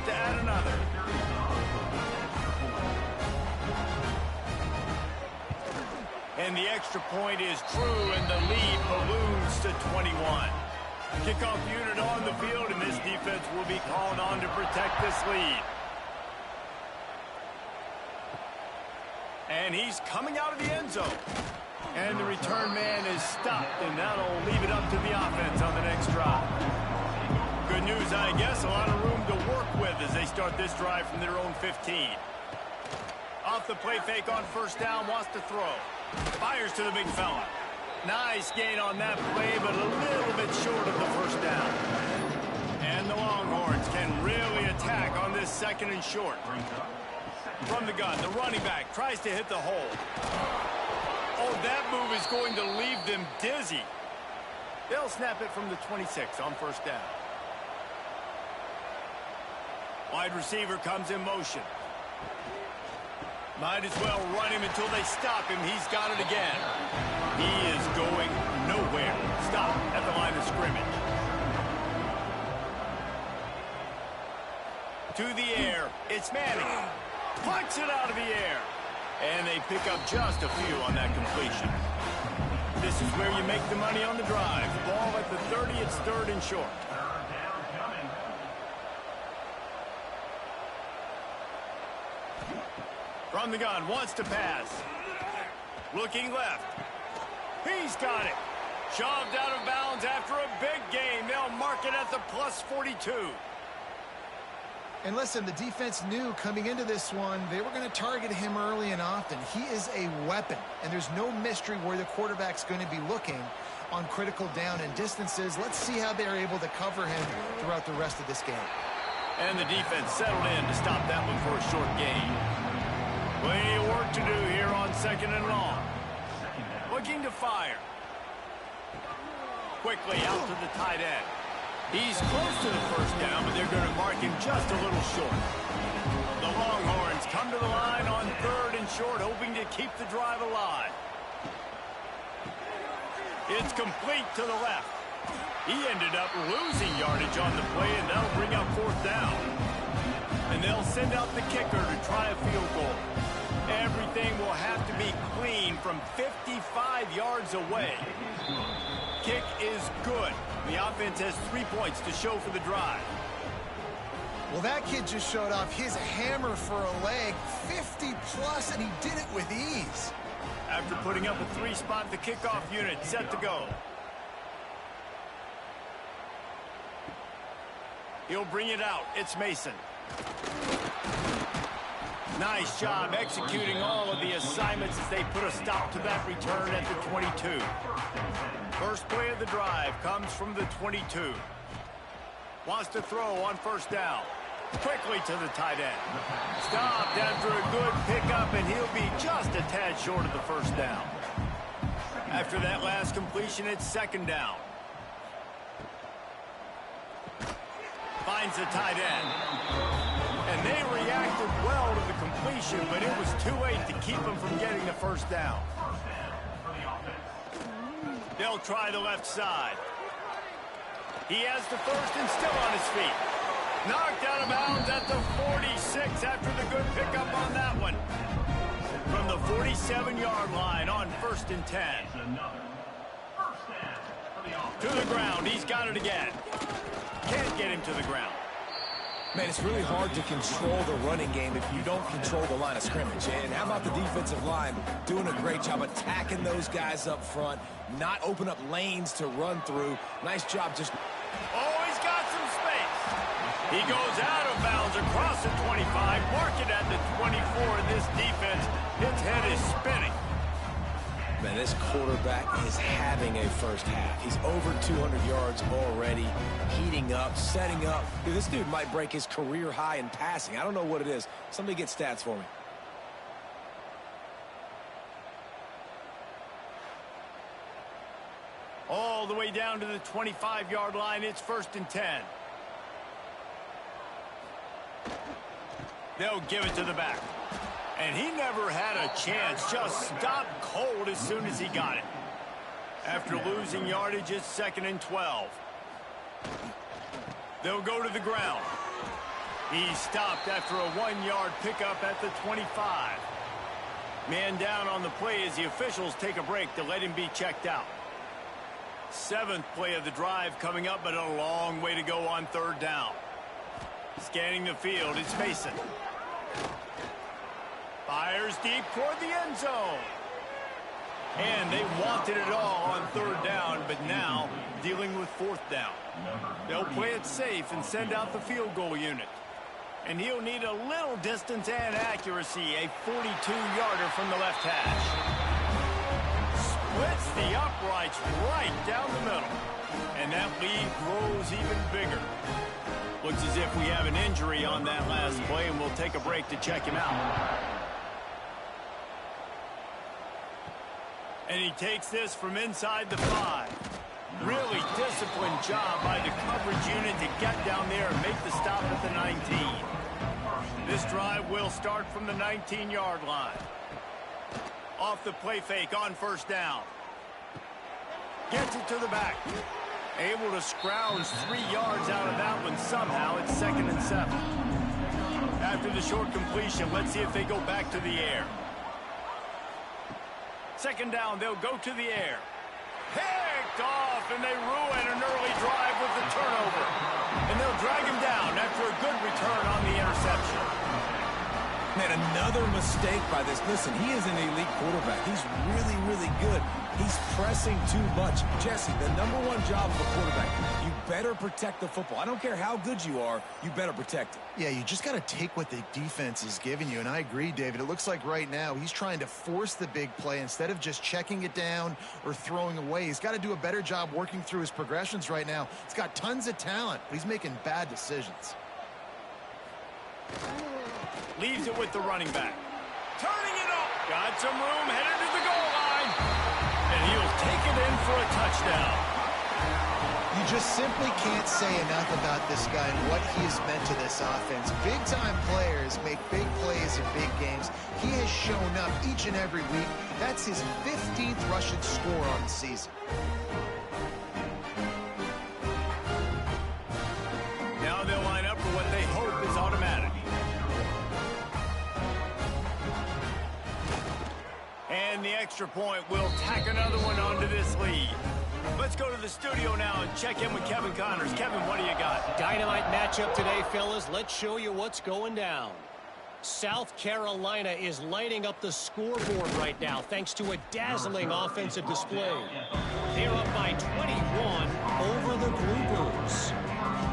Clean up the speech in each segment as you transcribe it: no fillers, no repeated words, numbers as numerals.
to add another. And the extra point is true, and the lead balloons to 21. Kickoff unit on the field, and this defense will be called on to protect this lead. And he's coming out of the end zone. And the return man is stopped, and that'll leave it up to the offense on the next drive. Good news, I guess. A lot of room to work with as they start this drive from their own 15. Off the play fake on first down, wants to throw. Fires to the big fella. Nice gain on that play, but a little bit short of the first down. And the Longhorns can really attack on this second and short. From the gun, the running back tries to hit the hole. Oh, that move is going to leave them dizzy. They'll snap it from the 26 on first down. Wide receiver comes in motion. Might as well run him until they stop him. He's got it again. He is going nowhere. Stop at the line of scrimmage. To the air. It's Manning. Punch it out of the air. And they pick up just a few on that completion. This is where you make the money on the drive. Ball at the 30, it's third and short. From the gun, wants to pass. Looking left. He's got it. Shoved out of bounds after a big gain. They'll mark it at the plus 42. And listen, the defense knew coming into this one, they were going to target him early and often. He is a weapon, and there's no mystery where the quarterback's going to be looking on critical down and distances. Let's see how they're able to cover him throughout the rest of this game. And the defense settled in to stop that one for a short gain. Plenty of work to do here on second and long. Looking to fire. Quickly out to the tight end. He's close to the first down, but they're going to mark him just a little short. The Longhorns come to the line on third and short, hoping to keep the drive alive. It's complete to the left. He ended up losing yardage on the play, and that'll bring up fourth down. And they'll send out the kicker to try a field goal. Everything will have to be clean from 55 yards away. Kick is good. The offense has 3 points to show for the drive. Well, that kid just showed off his hammer for a leg, 50-plus, and he did it with ease. After putting up a three-spot, the kickoff unit set to go. He'll bring it out. It's Mason. Nice job executing all of the assignments as they put a stop to that return at the 22. First play of the drive comes from the 22. Wants to throw on first down. Quickly to the tight end. Stopped after a good pickup, and he'll be just a tad short of the first down. After that last completion, it's second down. Finds the tight end. And they reacted well to the completion, but it was too late to keep them from getting the first down. They'll try the left side. He has the first and still on his feet. Knocked out of bounds at the 46 after the good pickup on that one. From the 47-yard line on first and 10. To the ground. He's got it again. Can't get him to the ground. Man, it's really hard to control the running game if you don't control the line of scrimmage. And how about the defensive line doing a great job attacking those guys up front, not open up lanes to run through. Nice job just... Oh, he's got some space. He goes out of bounds across the 25, mark it at the 24, and this defense, its head is spinning. Man, this quarterback is having a first half. He's over 200 yards already, heating up, setting up. Dude, this dude might break his career high in passing. I don't know what it is. Somebody get stats for me. All the way down to the 25-yard line. It's first and 10. They'll give it to the back. And he never had a chance. Just stopped cold as soon as he got it. After losing yardage, it's second and 12. They'll go to the ground. He's stopped after a 1-yard pickup at the 25. Man down on the play as the officials take a break to let him be checked out. 7th play of the drive coming up, but a long way to go on 3rd down. Scanning the field, it's Mason. Fires deep toward the end zone. And they wanted it all on 3rd down, but now dealing with 4th down. They'll play it safe and send out the field goal unit. And he'll need a little distance and accuracy, a 42-yarder from the left hash. Splits the uprights right down the middle. And that lead grows even bigger. Looks as if we have an injury on that last play, and we'll take a break to check him out. And he takes this from inside the 5. Really disciplined job by the coverage unit to get down there and make the stop at the 19. This drive will start from the 19-yard line. Off the play fake on 1st down. Gets it to the back. Able to scrounge 3 yards out of that one somehow. It's 2nd and 7. After the short completion, let's see if they go back to the air. 2nd down, they'll go to the air. Picked off, and they ruin an early drive with the turnover. And they'll drag him down after a good return on the interception. Man, another mistake by this. Listen, he is an elite quarterback. He's really, really good. He's pressing too much. Jesse, the #1 job of a quarterback, you better protect the football. I don't care how good you are, you better protect it. Yeah, you just got to take what the defense is giving you, and I agree, David. It looks like right now he's trying to force the big play instead of just checking it down or throwing away. He's got to do a better job working through his progressions right now. He's got tons of talent, but he's making bad decisions. Leaves it with the running back. Turning it up. Got some room, headed to the goal line. And he'll take it in for a touchdown. You just simply can't say enough about this guy and what he has meant to this offense. Big-time players make big plays in big games. He has shown up each and every week. That's his 15th rushing score on the season. Now they'll line up for what they hope is automatic. And the extra point will tack another one onto this lead. Let's go to the studio now and check in with Kevin Connors. Kevin, what do you got? Dynamite matchup today, fellas. Let's show you what's going down. South Carolina is lighting up the scoreboard right now thanks to a dazzling offensive display. They're up by 21 over the Goobers.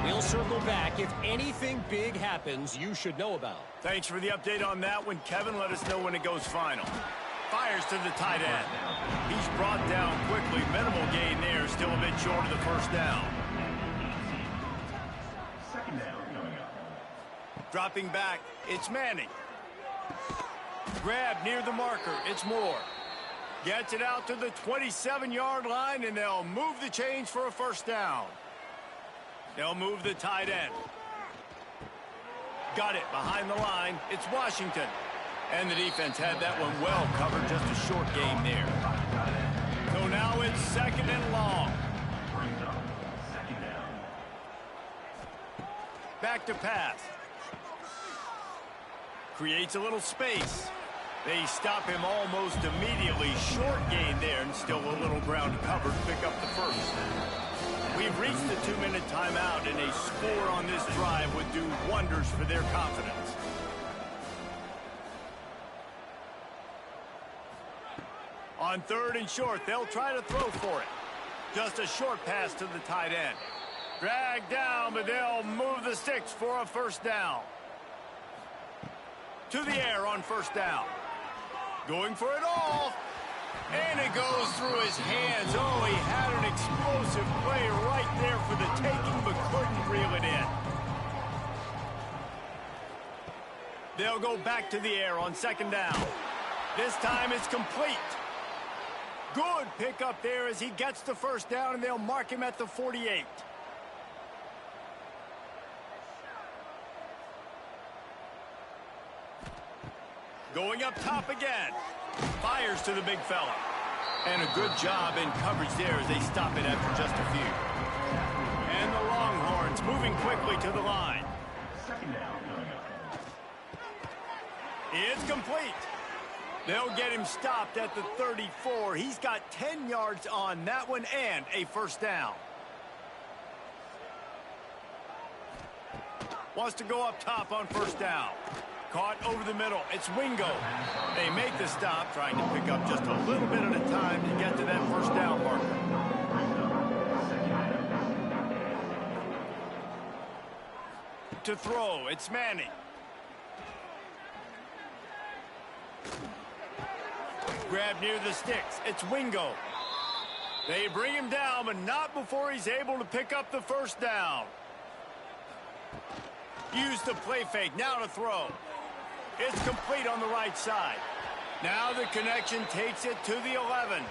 We'll circle back. If anything big happens, you should know about. Thanks for the update on that one, Kevin. Let us know when it goes final. Fires to the tight end. He's brought down quickly. Minimal gain there. Still a bit short of the 1st down. Dropping back, it's Manning. Grab near the marker, it's Moore. Gets it out to the 27-yard line, and they'll move the chains for a 1st down. They'll move the tight end. Got it behind the line. It's Washington. And the defense had that one well covered. Just a short gain there. So now it's 2nd and long. Back to pass. Creates a little space. They stop him almost immediately. Short gain there, and still a little ground covered. Pick up the 1st. We've reached the 2-minute timeout, and a score on this drive would do wonders for their confidence. On 3rd and short, they'll try to throw for it. Just a short pass to the tight end. Dragged down, but they'll move the sticks for a 1st down. To the air on 1st down. Going for it all. And it goes through his hands. Oh, he had an explosive play right there for the taking, but couldn't reel it in. They'll go back to the air on 2nd down. This time it's complete. Good pickup there as he gets the 1st down, and they'll mark him at the 48. Going up top again. Fires to the big fella. And a good job in coverage there as they stop it after just a few. And the Longhorns moving quickly to the line. 2nd down. It's complete. They'll get him stopped at the 34. He's got 10 yards on that one and a first down. Wants to go up top on first down. Caught over the middle. It's Wingo. They make the stop, trying to pick up just a little bit at a time to get to that first down marker. To throw, it's Manning. Grab near the sticks. It's Wingo. They bring him down, but not before he's able to pick up the first down. Use the play fake. Now to throw. It's complete on the right side. Now the connection takes it to the 11.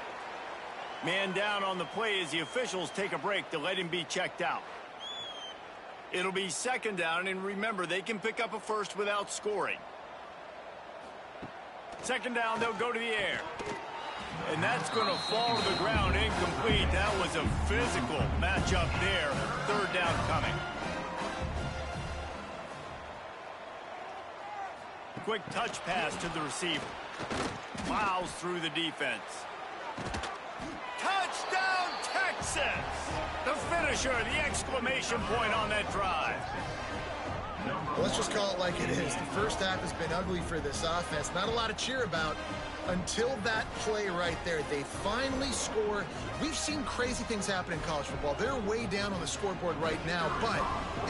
Man down on the play as the officials take a break to let him be checked out. It'll be second down, and remember, they can pick up a first without scoring. Second down, they'll go to the air. And that's going to fall to the ground incomplete. That was a physical matchup there. Third down coming. Quick touch pass to the receiver. Plows through the defense. Touchdown, Texas! The finisher, the exclamation point on that drive. Well, let's just call it like it is. The first half has been ugly for this offense. Not a lot to cheer about until that play right there. They finally score. We've seen crazy things happen in college football. They're way down on the scoreboard right now, but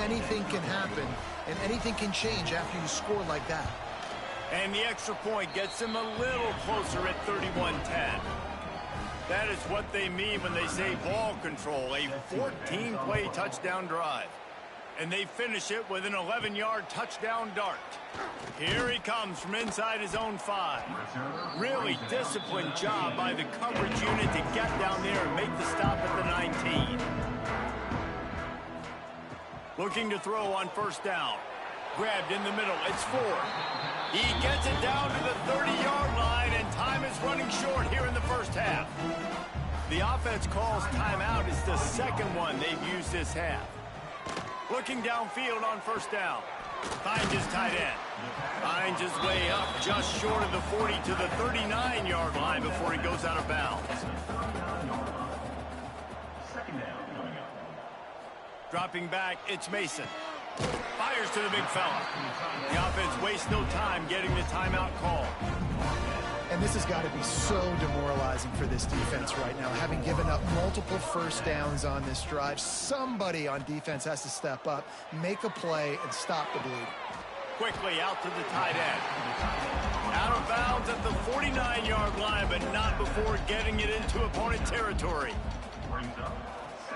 anything can happen, and anything can change after you score like that. And the extra point gets them a little closer at 31-10. That is what they mean when they say ball control, a 14-play touchdown drive. And they finish it with an 11-yard touchdown dart. Here he comes from inside his own 5. Really disciplined job by the coverage unit to get down there and make the stop at the 19. Looking to throw on first down. Grabbed in the middle. It's Ford. He gets it down to the 30-yard line, and time is running short here in the first half. The offense calls timeout. It's the second one they've used this half. Looking downfield on first down. Finds his tight end. Finds his way up just short of the 40 to the 39-yard line before he goes out of bounds. Dropping back, it's Mason. Fires to the big fella. The offense wastes no time getting the timeout call. And this has got to be so demoralizing for this defense right now, having given up multiple first downs on this drive. Somebody on defense has to step up, make a play, and stop the bleed. Quickly out to the tight end. Out of bounds at the 49-yard line, but not before getting it into opponent territory.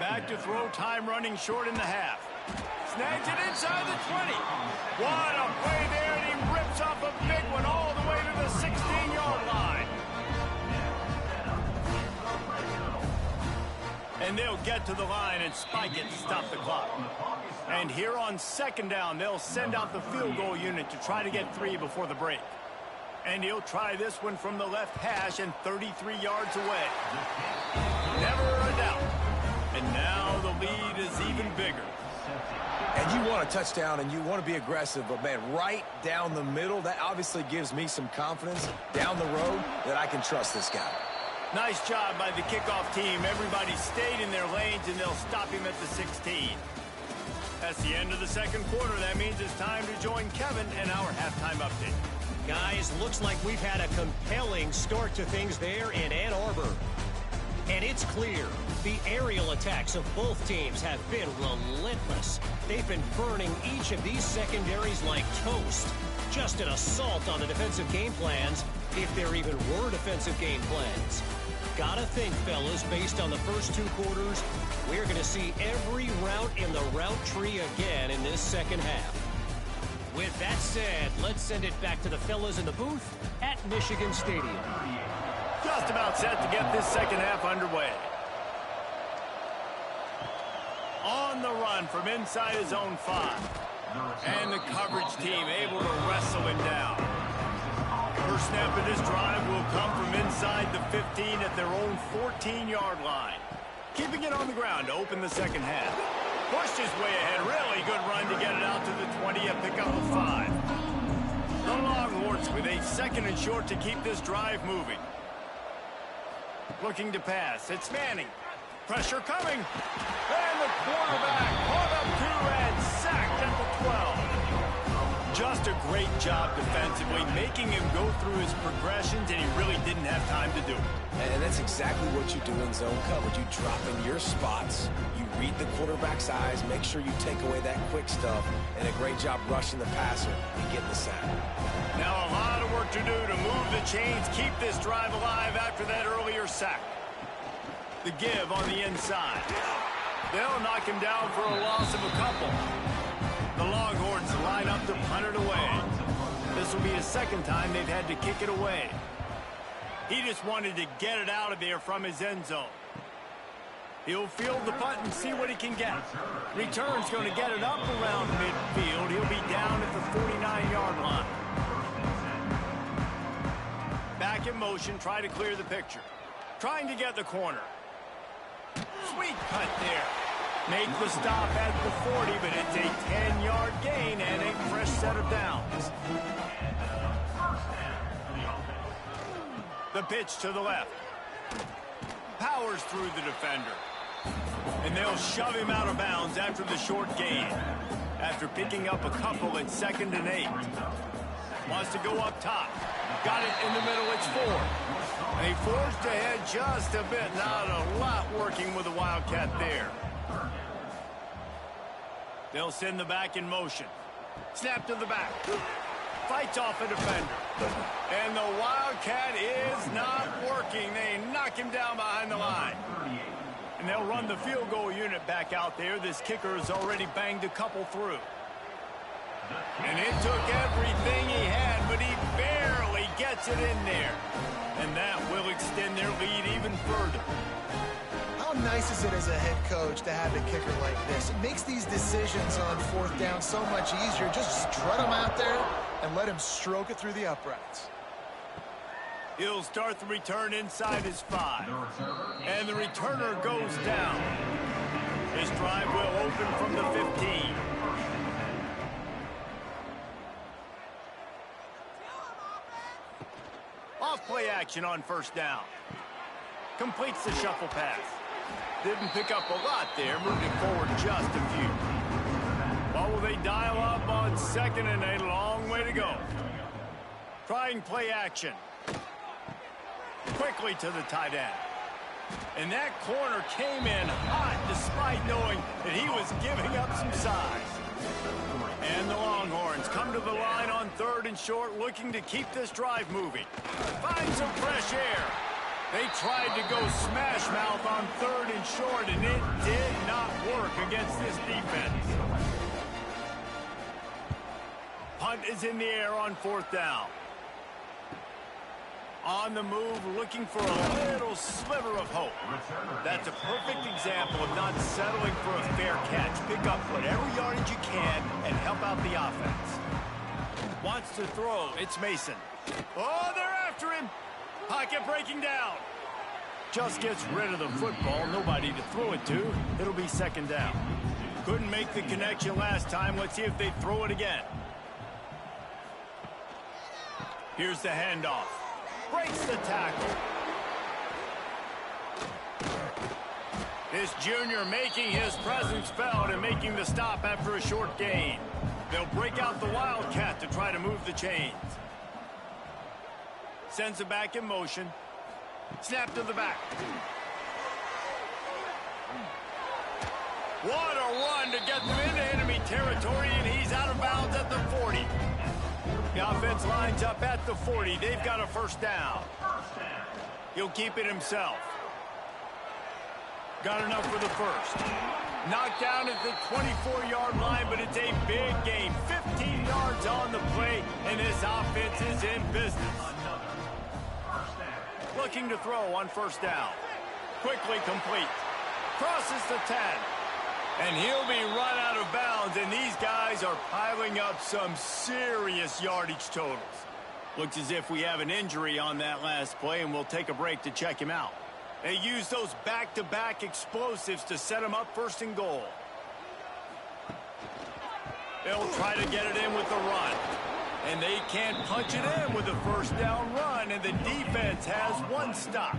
Back to throw, time running short in the half. Snags it inside the 20. What a play there, and he rips off a big one all the way to the 16-yard line. And they'll get to the line and spike it to stop the clock. And here on second down, they'll send out the field goal unit to try to get 3 before the break. And he'll try this one from the left hash and 33 yards away. Never a doubt. And now the lead is even bigger. And you want a touchdown and you want to be aggressive, but, man, right down the middle, that obviously gives me some confidence down the road that I can trust this guy. Nice job by the kickoff team. Everybody stayed in their lanes, and they'll stop him at the 16. That's the end of the second quarter. That means it's time to join Kevin and our halftime update. Guys, looks like we've had a compelling start to things there in Ann Arbor. And it's clear, the aerial attacks of both teams have been relentless. They've been burning each of these secondaries like toast. Just an assault on the defensive game plans, if there even were defensive game plans. Gotta think, fellas, based on the first 2 quarters, we're going to see every route in the route tree again in this second half. With that said, let's send it back to the fellas in the booth at Michigan Stadium. Just about set to get this second half underway. On the run from inside his own 5. And the coverage team able to wrestle him down. First snap of this drive will come from inside the 15 at their own 14-yard line. Keeping it on the ground to open the second half. Pushed his way ahead. Really good run to get it out to the 20 and pick up a 5. The Longhorns with a 2nd and short to keep this drive moving. Looking to pass. It's Manning. Pressure coming. And the quarterback caught up to and sacked at the 12. Just a great job defensively, making him go through his progressions, and he really didn't have time to do it. And that's exactly what you do in zone coverage. You drop in your spots, you read the quarterback's eyes, make sure you take away that quick stuff, and a great job rushing the passer and getting the sack. Now a lot of work to do to move the chains, keep this drive alive after that earlier sack. The give on the inside. They'll knock him down for a loss of a couple. The Longhorns line up to punt it away. This will be his 2nd time they've had to kick it away. He just wanted to get it out of there from his end zone. He'll field the punt and see what he can get. Return's going to get it up around midfield. He'll be down at the 49-yard line. Back in motion, try to clear the picture. Trying to get the corner. Sweet cut there. Make the stop at the 40, but it's a 10-yard gain and a fresh set of downs. The pitch to the left. Powers through the defender. And they'll shove him out of bounds after the short gain. After picking up a couple at 2nd and 8. Wants to go up top. Got it in the middle, it's 4. And he forged ahead just a bit. Not a lot working with the Wildcat there. They'll send the back in motion. Snap to the back. Fights off a defender. And the Wildcat is not working. They knock him down behind the line. And they'll run the field goal unit back out there. This kicker has already banged a couple through. And it took everything he had, but he barely gets it in there. And that will extend their lead even further. How nice is it as a head coach to have a kicker like this? It makes these decisions on 4th down so much easier. Just strut him out there and let him stroke it through the uprights. He'll start the return inside his 5. And the returner goes down. His drive will open from the 15. Off play action on 1st down. Completes the shuffle pass. Didn't pick up a lot there, moved it forward just a few. What will they dial up on 2nd and 8? A long way to go. Trying play action. Quickly to the tight end. And that corner came in hot despite knowing that he was giving up some size. And the Longhorns come to the line on 3rd and short, looking to keep this drive moving. Find some fresh air. They tried to go smash mouth on 3rd and short, and it did not work against this defense. Punt is in the air on 4th down. On the move, looking for a little sliver of hope. That's a perfect example of not settling for a fair catch. Pick up whatever yardage you can and help out the offense. Wants to throw. It's Mason. Oh, they're after him. Pocket breaking down. Just gets rid of the football. Nobody to throw it to. It'll be 2nd down. Couldn't make the connection last time. Let's see if they throw it again. Here's the handoff. Breaks the tackle. This junior making his presence felt and making the stop after a short gain. They'll break out the Wildcat to try to move the chains. Sends it back in motion. Snap to the back. What a run to get them into enemy territory, and he's out of bounds at the 40. The offense lines up at the 40. They've got a 1st down. He'll keep it himself. Got enough for the 1st. Knocked down at the 24-yard line, but it's a big gain. 15 yards on the play, and this offense is in business. Looking to throw on 1st down. Quickly complete. Crosses the 10. And he'll be run out of bounds, and these guys are piling up some serious yardage totals. Looks as if we have an injury on that last play, and we'll take a break to check him out. They use those back-to-back explosives to set him up 1st and goal. They'll try to get it in with the run. And they can't punch it in with a first down run, and the defense has one stop.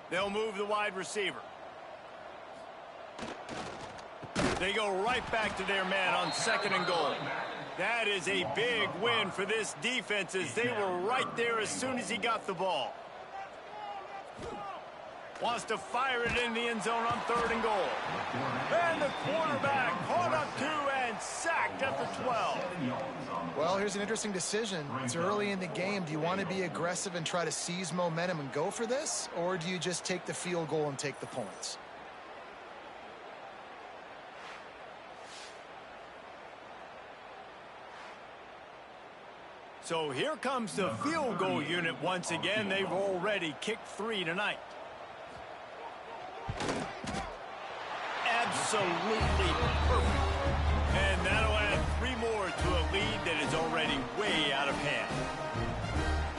They'll move the wide receiver. They go right back to their man on 2nd and goal. That is a big win for this defense, as they were right there as soon as he got the ball. Wants to fire it in the end zone on 3rd and goal. And the quarterback caught up to and sacked at the 12. Well, here's an interesting decision. It's early in the game. Do you want to be aggressive and try to seize momentum and go for this? Or do you just take the field goal and take the points? So here comes the field goal unit once again. They've already kicked 3 tonight. Absolutely perfect. And that'll add 3 more to a lead that is already way out of hand.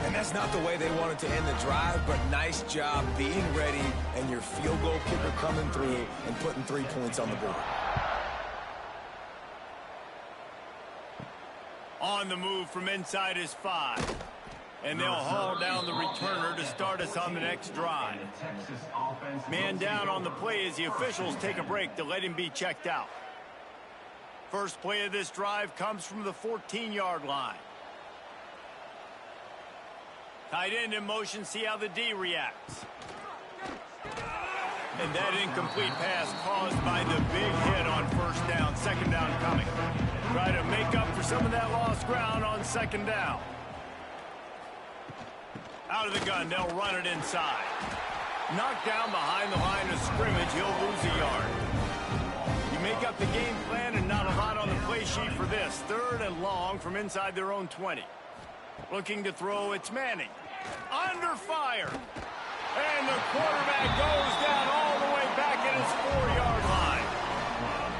And that's not the way they wanted to end the drive, but nice job being ready and your field goal kicker coming through and putting 3 points on the board. On the move from inside is 5. And they'll haul down the returner to start us on the next drive. Man down on the play as the officials take a break to let him be checked out. First play of this drive comes from the 14-yard line. Tight end in motion, see how the D reacts. And that incomplete pass caused by the big hit on 1st down, 2nd down coming. Try to make up for some of that lost ground on 2nd down. Out of the gun, they'll run it inside. Knocked down behind the line of scrimmage, he'll lose a yard. You make up the game plan and not a lot on the play sheet for this. 3rd and long from inside their own 20. Looking to throw, it's Manning. Under fire. And the quarterback goes down all the way back at his 4-yard line.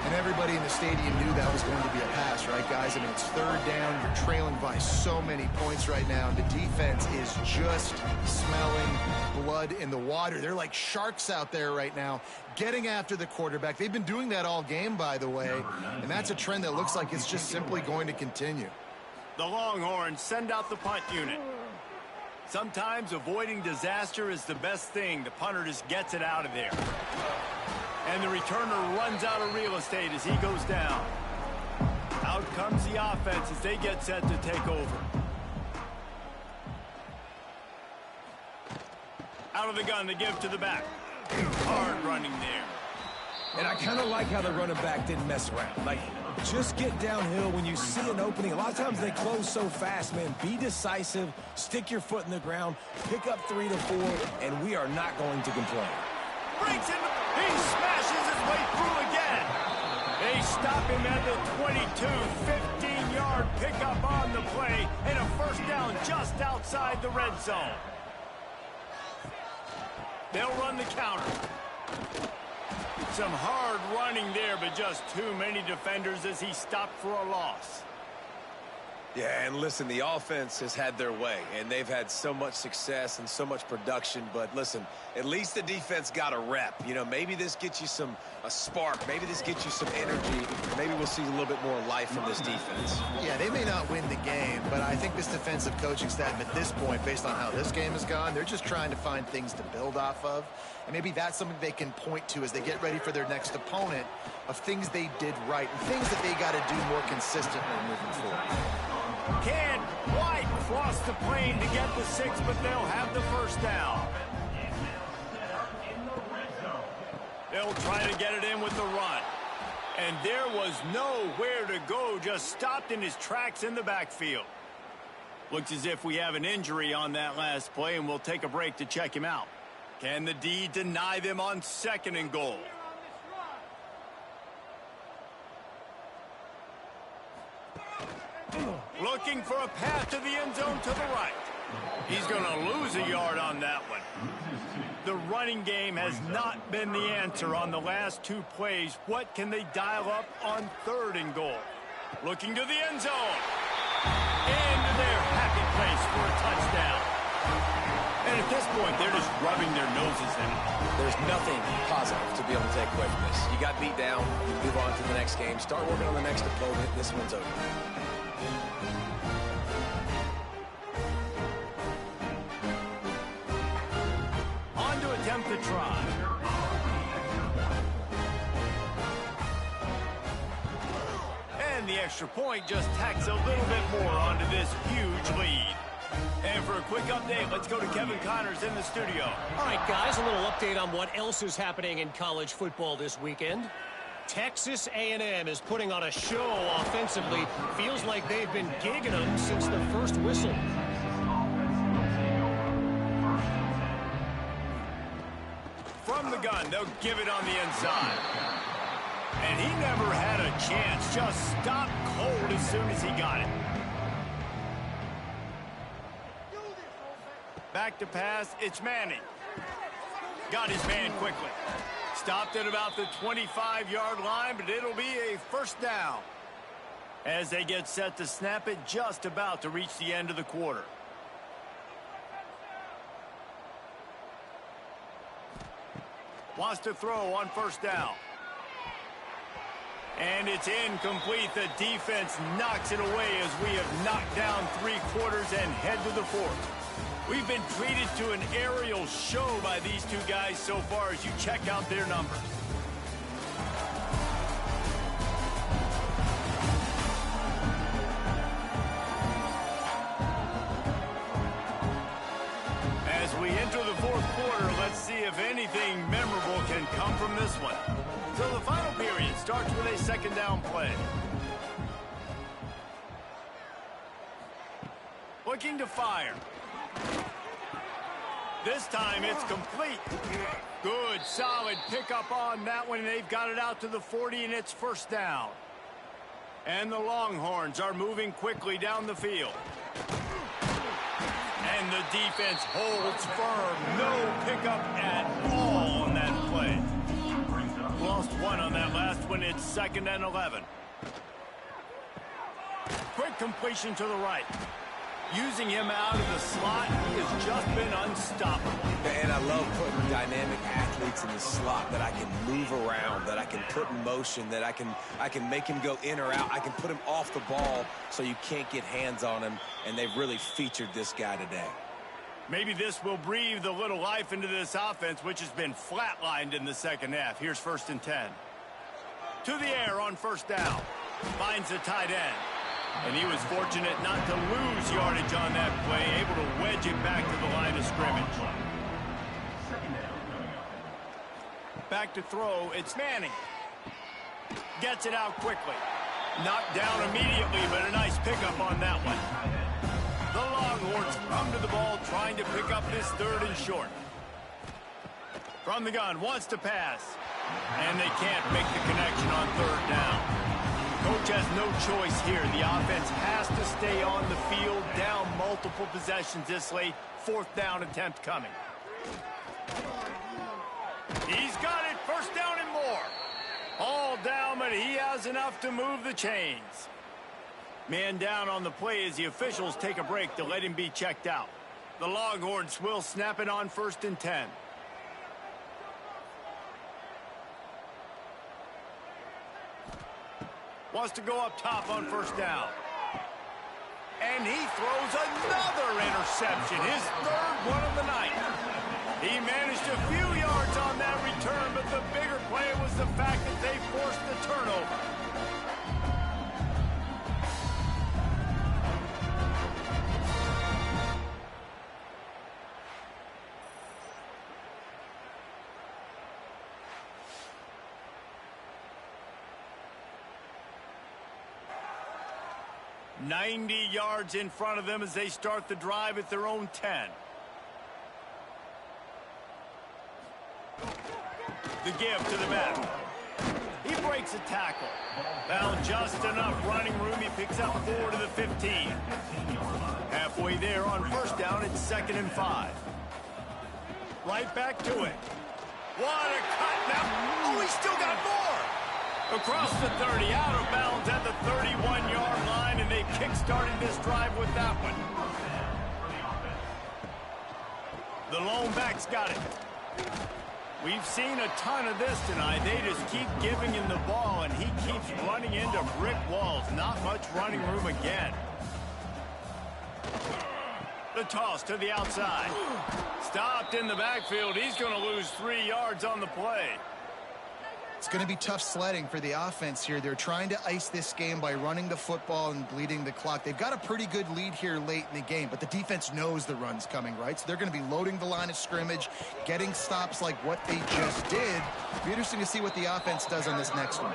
And everybody in the stadium knew that was going to be a pass, right, guys? I mean, it's 3rd down. You're trailing by so many points right now. The defense is just smelling blood in the water. They're like sharks out there right now, getting after the quarterback. They've been doing that all game, by the way, and that's a trend that looks like it's just simply going to continue. The Longhorns send out the punt unit. Sometimes avoiding disaster is the best thing. The punter just gets it out of there. And the returner runs out of real estate as he goes down. Out comes the offense as they get set to take over. Out of the gun, they give to the back. Hard running there. And I kind of like how the running back didn't mess around. Like, just get downhill when you see an opening. A lot of times they close so fast, man. Be decisive, stick your foot in the ground, pick up 3 to 4, and we are not going to complain. Breaks him. He smashes his way through again. They stop him at the 22. 15-yard pickup on the play, and a 1st down just outside the red zone. They'll run the counter. Some hard running there, but just too many defenders as he stopped for a loss. Yeah, and listen, the offense has had their way, and they've had so much success and so much production. But listen, at least the defense got a rep. You know, maybe this gets you a spark. Maybe this gets you some energy. Maybe we'll see a little bit more life from this defense. Yeah, they may not win the game, but I think this defensive coaching staff at this point, based on how this game has gone, they're just trying to find things to build off of. And maybe that's something they can point to as they get ready for their next opponent, of things they did right and things that they got to do more consistently moving forward. Can't quite cross the plane to get the 6, but they'll have the 1st down. They'll try to get it in with the run. And there was nowhere to go, just stopped in his tracks in the backfield. Looks as if we have an injury on that last play, and we'll take a break to check him out. Can the D deny them on 2nd and goal? Looking for a path to the end zone to the right. He's going to lose a yard on that one. The running game has not been the answer on the last 2 plays. What can they dial up on 3rd and goal? Looking to the end zone. Into their happy place for a touchdown. And And at this point, they're just rubbing their noses in it. There's nothing positive to be able to take away from this. You got beat down, you move on to the next game, start working on the next opponent. This one's over. On to attempt the try. And the extra point just tacks a little bit more onto this huge lead. And for a quick update, let's go to Kevin Connors in the studio. All right, guys, a little update on what else is happening in college football this weekend. Texas A&M is putting on a show offensively. Feels like they've been gigging them since the first whistle. From the gun, they'll give it on the inside. And he never had a chance. Just stopped cold as soon as he got it. Back to pass, it's Manning. Got his man quickly. Stopped at about the 25-yard line, but it'll be a first down. As they get set to snap it, just about to reach the end of the quarter. Wants to throw on first down. And it's incomplete. The defense knocks it away as we have knocked down 3 quarters and head to the 4th. We've been treated to an aerial show by these two guys so far as you check out their numbers. As we enter the 4th quarter, let's see if anything memorable can come from this one. So the final period starts with a second down play. Looking to fire. This time it's complete. Good, solid pickup on that one. They've got it out to the 40, and it's first down. And the Longhorns are moving quickly down the field. And the defense holds firm. No pickup at all on that play. Lost one on that last one. It's 2nd and 11. Quick completion to the right. Using him out of the slot, he has just been unstoppable. And I love putting dynamic athletes in the slot that I can move around, that I can put in motion, that I can make him go in or out. I can put him off the ball so you can't get hands on him, and they've really featured this guy today. Maybe this will breathe a little life into this offense, which has been flatlined in the second half. Here's 1st and 10. To the air on first down. Finds the tight end. And he was fortunate not to lose yardage on that play, able to wedge it back to the line of scrimmage. Back to throw, it's Manning. Gets it out quickly. Knocked down immediately, but a nice pickup on that one. The Longhorns come to the ball, trying to pick up this 3rd and short. From the gun, wants to pass. And they can't make the connection on 3rd down. Coach has no choice here. The offense has to stay on the field, down multiple possessions this late. 4th down attempt coming. He's got it. First down and more. All down, but he has enough to move the chains. Man down on the play as the officials take a break to let him be checked out. The Longhorns will snap it on 1st and 10. Wants to go up top on first down. And he throws another interception, his 3rd one of the night. He managed a few yards on that return, but the bigger play was the fact that they forced the turnover. .90 yards in front of them as they start the drive at their own 10. The give to the back. He breaks a tackle. Found just enough running room. He picks up 4 to the 15. Halfway there on first down, it's 2nd and 5. Right back to it. What a cut now. Oh, he's still got more. Across the 30, out of bounds at the 31-yard line, and they kick-started this drive with that one. The lone back's got it. We've seen a ton of this tonight. They just keep giving him the ball, and he keeps running into brick walls. Not much running room again. The toss to the outside. Stopped in the backfield. He's going to lose 3 yards on the play. It's going to be tough sledding for the offense here. They're trying to ice this game by running the football and bleeding the clock. They've got a pretty good lead here late in the game, but the defense knows the run's coming, right? So they're going to be loading the line of scrimmage, getting stops like what they just did. It'll be interesting to see what the offense does on this next one.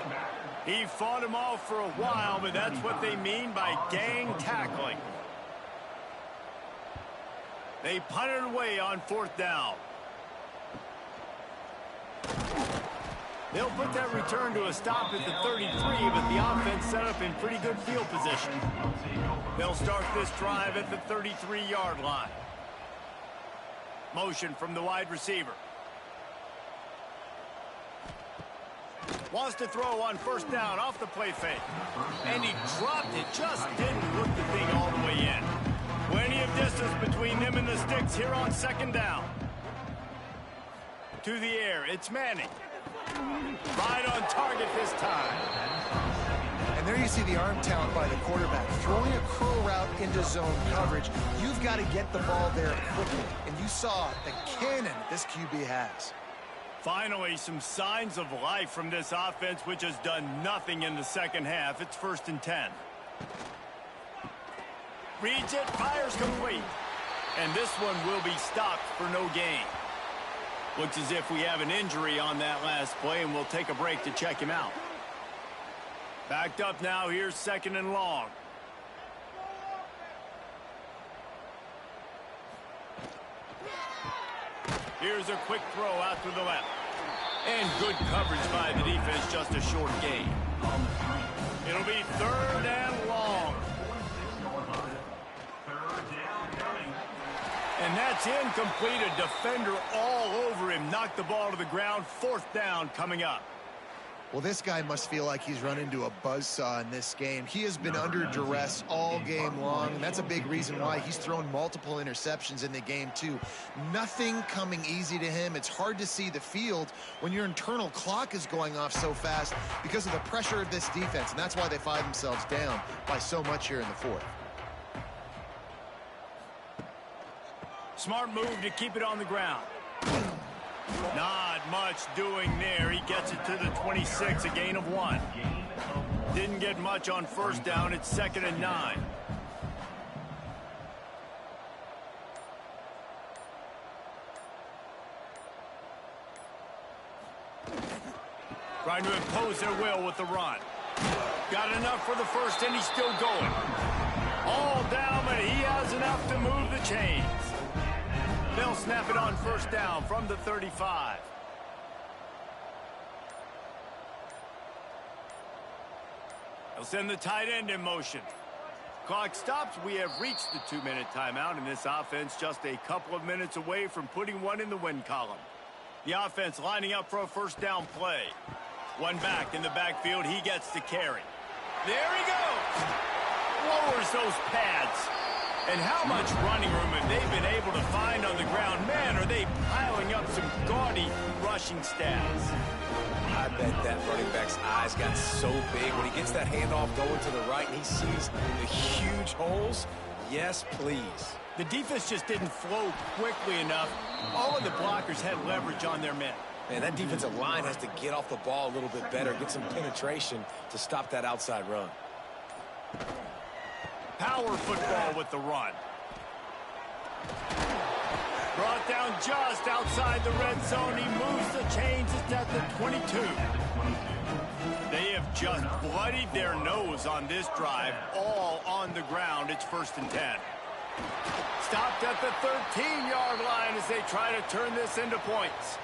He fought him off for a while, but that's what they mean by gang tackling. They punted away on 4th down. They'll put that return to a stop at the 33, but the offense set up in pretty good field position. They'll start this drive at the 33-yard line. Motion from the wide receiver. Wants to throw on 1st down off the play fake. And he dropped it, just didn't look the thing all the way in. Plenty of distance between them and the sticks here on 2nd down. To the air, it's Manning. Right on target this time. And there you see the arm talent by the quarterback. Throwing a curl route into zone coverage, you've got to get the ball there quickly. And you saw the cannon this QB has. Finally, some signs of life from this offense, which has done nothing in the second half. It's 1st and 10. Reads it, fires complete. And this one will be stopped for no gain. Looks as if we have an injury on that last play, and we'll take a break to check him out. Backed up now, here's 2nd and long. Here's a quick throw out to the left. And good coverage by the defense, just a short gain. It'll be 3rd and long. And that's incomplete. A defender all over him. Knocked the ball to the ground. 4th down coming up. Well, this guy must feel like he's run into a buzzsaw in this game. He has been under duress all game long, and that's a big reason why he's thrown multiple interceptions in the game, too. Nothing coming easy to him. It's hard to see the field when your internal clock is going off so fast because of the pressure of this defense, and that's why they find themselves down by so much here in the 4th. Smart move to keep it on the ground. Not much doing there. He gets it to the 26, a gain of 1. Didn't get much on 1st down. It's 2nd and 9. Trying to impose their will with the run. Got enough for the 1st, and he's still going. All down, but he has enough to move the chains. They'll snap it on 1st down from the 35. They'll send the tight end in motion. Clock stops. We have reached the 2-minute timeout, and this offense just a couple of minutes away from putting one in the win column. The offense lining up for a 1st down play. One back in the backfield. He gets the carry. There he goes. Lowers those pads. And how much running room have they been able to find on the ground? Man, are they piling up some gaudy rushing stats. I bet that running back's eyes got so big when he gets that handoff going to the right and he sees the huge holes. Yes, please. The defense just didn't flow quickly enough. All of the blockers had leverage on their men. Man, that defensive line has to get off the ball a little bit better, get some penetration to stop that outside run. Power football with the run. Brought down just outside the red zone. He moves the chains. It's at the 22. They have just bloodied their nose on this drive, all on the ground. It's 1st and 10. Stopped at the 13-yard line as they try to turn this into points.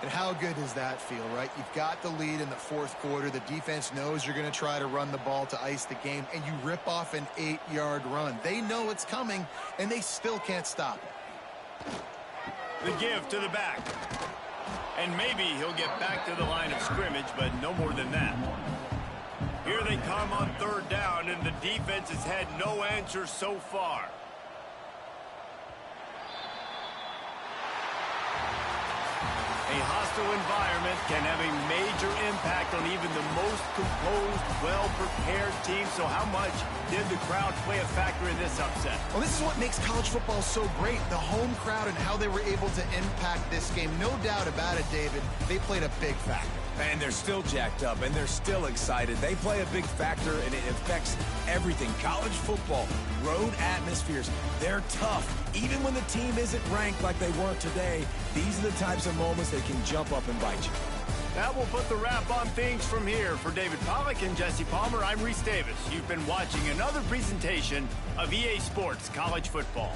And how good does that feel, right? You've got the lead in the 4th quarter. The defense knows you're going to try to run the ball to ice the game, and you rip off an 8-yard run. They know it's coming, and they still can't stop it. The give to the back. And maybe he'll get back to the line of scrimmage, but no more than that. Here they come on 3rd down, and the defense has had no answer so far. A hostile environment can have a major impact on even the most composed, well-prepared team. So how much did the crowd play a factor in this upset? Well, this is what makes college football so great, the home crowd and how they were able to impact this game. No doubt about it, David, they played a big factor. And they're still jacked up, and they're still excited. They play a big factor, and it affects everything. College football, road atmospheres, they're tough. Even when the team isn't ranked like they weren't today, these are the types of moments that can jump up and bite you. That will put the wrap on things from here. For David Pollack and Jesse Palmer, I'm Reese Davis. You've been watching another presentation of EA Sports College Football.